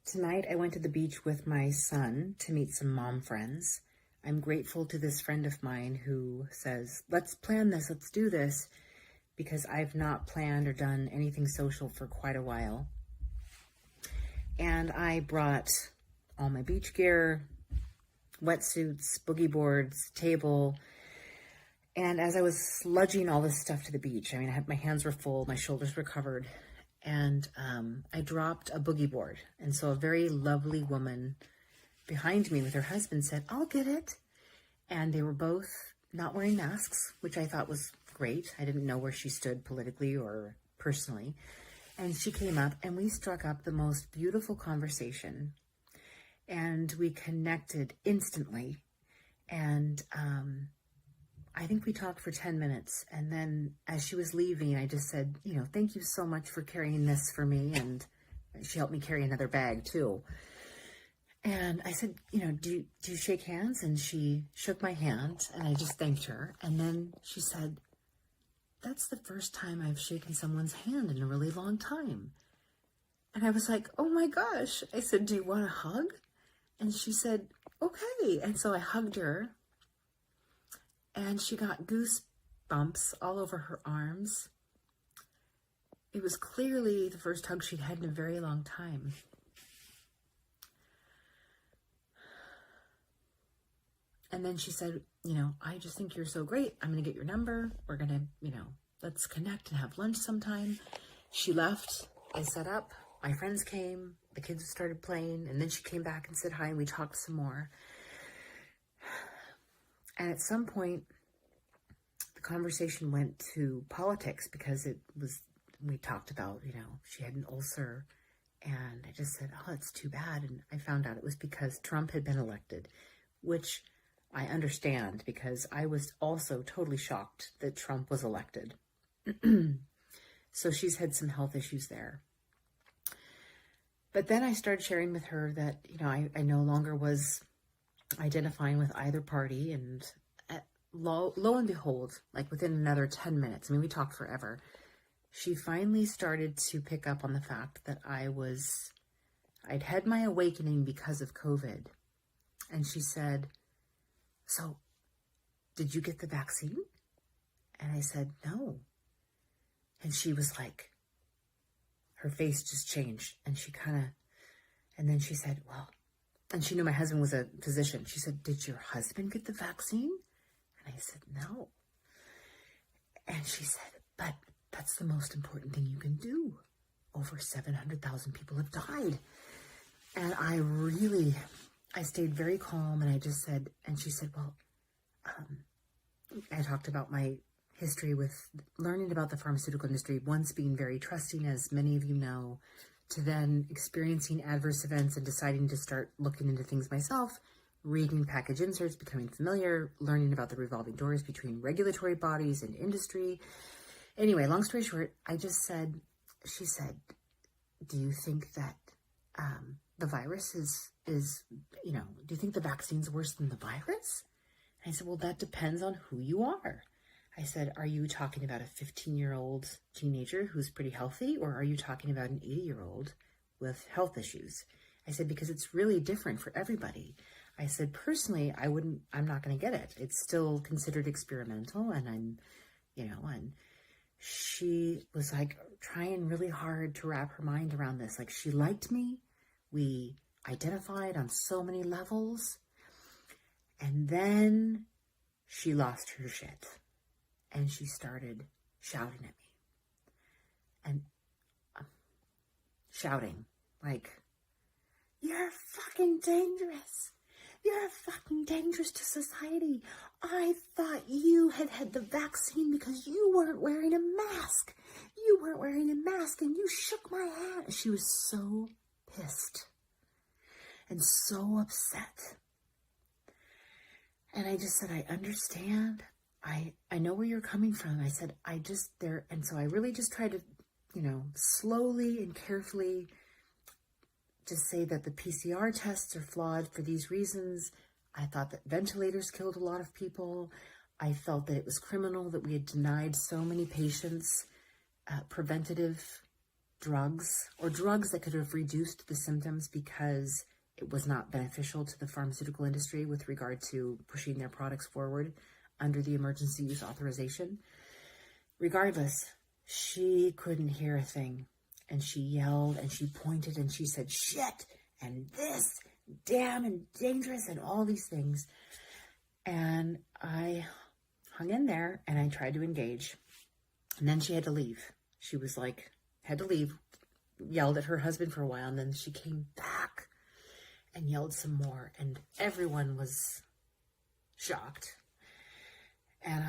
Tonight I went to the beach with my son to meet some mom friends. I'm grateful to this friend of mine who says, let's plan this, let's do this, because I've not planned or done anything social for quite a while. And I brought all my beach gear, wetsuits, boogie boards, table. And as I was sludging all this stuff to the beach, my hands were full, my shoulders were covered, and I dropped a boogie board. And so a very lovely woman behind me with her husband said, I'll get it. And they were both not wearing masks, which I thought was great. I didn't know where she stood politically or personally. And she came up and we struck up the most beautiful conversation. And we connected instantly. And I think we talked for 10 minutes. And then as she was leaving, I just said, thank you so much for carrying this for me. And she helped me carry another bag too. And I said, do you shake hands? And she shook my hand and I just thanked her. And then she said, that's the first time I've shaken someone's hand in a really long time. And I was like, oh my gosh. I said, do you want a hug? And she said, okay. And so I hugged her and she got goosebumps all over her arms. It was clearly the first hug she'd had in a very long time. And then she said, I just think you're so great. I'm going to get your number. We're going to, let's connect and have lunch sometime. She left. I set up. My friends came. The kids started playing. And then she came back and said hi. And we talked some more. And at some point, the conversation went to politics because we talked about, she had an ulcer. And I just said, oh, it's too bad. And I found out it was because Trump had been elected, which I understand because I was also totally shocked that Trump was elected. So she's had some health issues there. But then I started sharing with her that, I no longer was identifying with either party. And lo and behold, like within another 10 minutes, we talked forever, she finally started to pick up on the fact that I'd had my awakening because of COVID. And she said, so, did you get the vaccine? And I said, no. And she was like, her face just changed. And and then she said, well, and she knew my husband was a physician. She said, did your husband get the vaccine? And I said, no. And she said, but that's the most important thing you can do. Over 700,000 people have died. And I stayed very calm and I just said, and she said, well, I talked about my history with learning about the pharmaceutical industry, once being very trusting, as many of you know, to then experiencing adverse events and deciding to start looking into things myself, reading package inserts, becoming familiar, learning about the revolving doors between regulatory bodies and industry. Anyway, long story short, she said, do you think that the virus is, do you think the vaccine's worse than the virus? And I said, well, that depends on who you are. I said, are you talking about a 15-year-old teenager who's pretty healthy, or are you talking about an 80-year-old with health issues? I said, because it's really different for everybody. I said, personally, I'm not going to get it. It's still considered experimental, and and she was like trying really hard to wrap her mind around this. Like, she liked me. We identified on so many levels. And then she lost her shit. And she started shouting at me. And shouting like, you're fucking dangerous. You're fucking dangerous to society. I thought you had the vaccine because you weren't wearing a mask. You weren't wearing a mask and you shook my hand. She was so pissed and so upset. And I just said, I understand. I know where you're coming from. I said, and so I really just tried to, slowly and carefully just say that the PCR tests are flawed for these reasons. I thought that ventilators killed a lot of people. I felt that it was criminal that we had denied so many patients preventative drugs or drugs that could have reduced the symptoms because it was not beneficial to the pharmaceutical industry with regard to pushing their products forward under the emergency use authorization. Regardless, she couldn't hear a thing. And she yelled and she pointed and she said, shit, and this, damn, and dangerous, and all these things. And I hung in there and I tried to engage. And then she had to leave. She was like, had to leave, yelled at her husband for a while, and then she came back and yelled some more. And everyone was shocked. And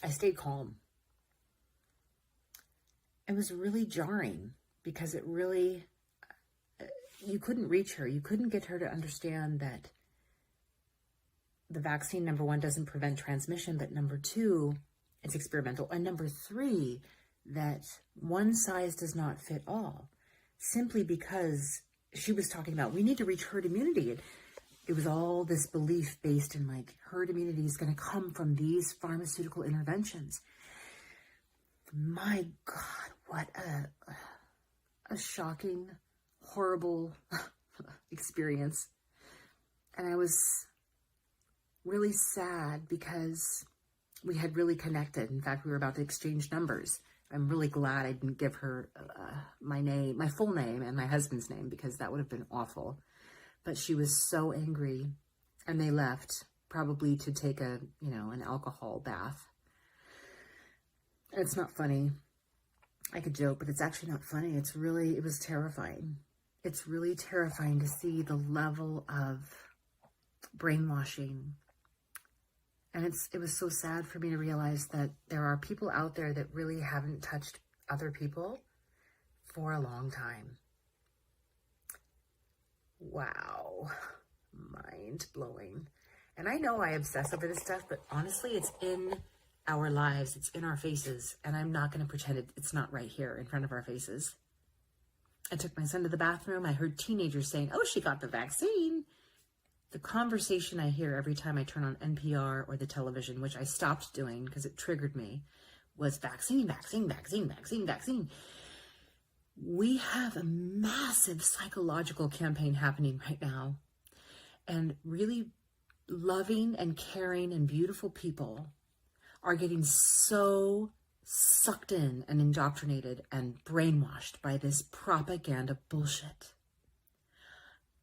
I stayed calm. It was really jarring because it really, you couldn't reach her. You couldn't get her to understand that the vaccine, number one, doesn't prevent transmission, but number two, it's experimental. And number three, that one size does not fit all, simply because she was talking about, we need to reach herd immunity. It was all this belief based in like herd immunity is going to come from these pharmaceutical interventions. My God, what a shocking, horrible experience. And I was really sad because we had really connected. In fact, we were about to exchange numbers. I'm really glad I didn't give her my full name and my husband's name, because that would have been awful. But she was so angry, and they left probably to take an alcohol bath. It's not funny. I could joke, but it's actually not funny. It was terrifying. It's really terrifying to see the level of brainwashing. And it was so sad for me to realize that there are people out there that really haven't touched other people for a long time. Wow. Mind blowing. And I know I obsess over this stuff, but honestly, it's in our lives. It's in our faces. And I'm not going to pretend it's not right here in front of our faces. I took my son to the bathroom. I heard teenagers saying, oh, she got the vaccine. The conversation I hear every time I turn on NPR or the television, which I stopped doing because it triggered me, was vaccine, vaccine, vaccine, vaccine, vaccine. We have a massive psychological campaign happening right now. And really loving and caring and beautiful people are getting so sucked in and indoctrinated and brainwashed by this propaganda bullshit.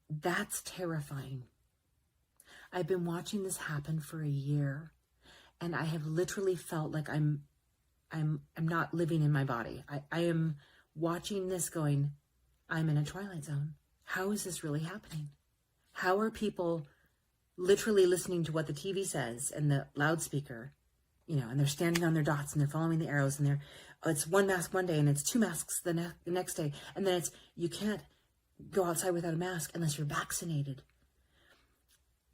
That's terrifying. I've been watching this happen for a year, and I have literally felt like I'm not living in my body. I am watching this going, I'm in a twilight zone. How is this really happening? How are people literally listening to what the TV says and the loudspeaker, and they're standing on their dots and they're following the arrows, and it's one mask one day and it's two masks the next day. And then you can't go outside without a mask unless you're vaccinated.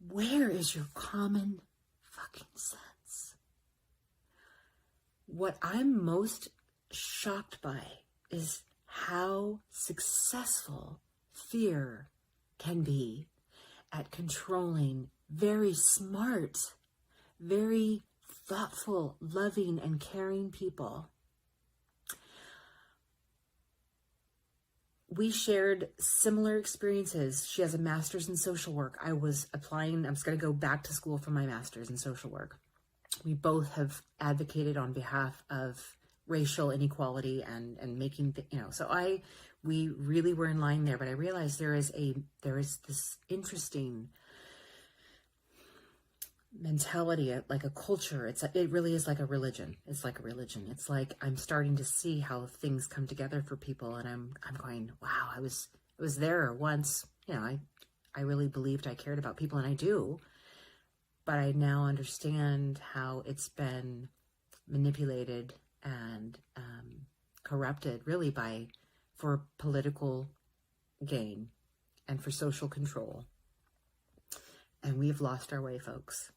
Where is your common fucking sense? What I'm most shocked by is how successful fear can be at controlling very smart, very thoughtful, loving, and caring people. We shared similar experiences. She has a master's in social work. I was going to go back to school for my master's in social work. We both have advocated on behalf of racial inequality and making, we really were in line there. But I realized there is this interesting mentality, like a culture. It really is like a religion. It's like a religion. It's like I'm starting to see how things come together for people, and I'm going, wow, I was there once. I really believed I cared about people, and I do, but I now understand how it's been manipulated and corrupted, really for political gain and for social control. And we've lost our way, folks.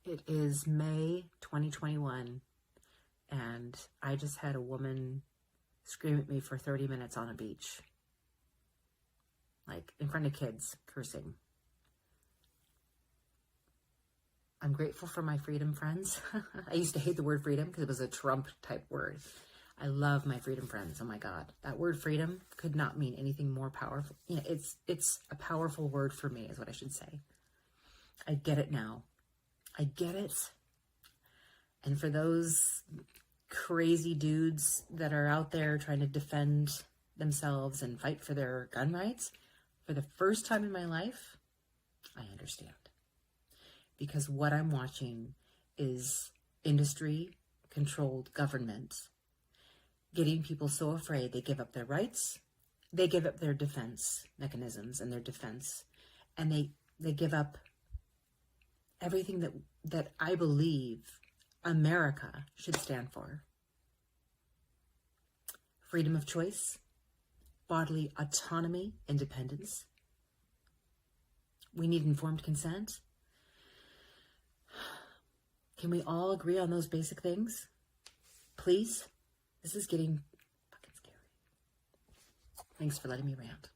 It is May 2021, and I just had a woman scream at me for 30 minutes on a beach, like in front of kids, cursing. I'm grateful for my freedom friends. I used to hate the word freedom because it was a Trump type word. I love my freedom friends. Oh my God, that word freedom could not mean anything more powerful. You know, it's a powerful word for me, is what I should say. I get it now. I get it. And for those crazy dudes that are out there trying to defend themselves and fight for their gun rights, for the first time in my life, I understand. Because what I'm watching is industry-controlled government getting people so afraid they give up their rights, they give up their defense mechanisms and their defense, and they give up everything that I believe America should stand for. Freedom of choice, bodily autonomy, independence. We need informed consent. Can we all agree on those basic things? Please? This is getting fucking scary. Thanks for letting me rant.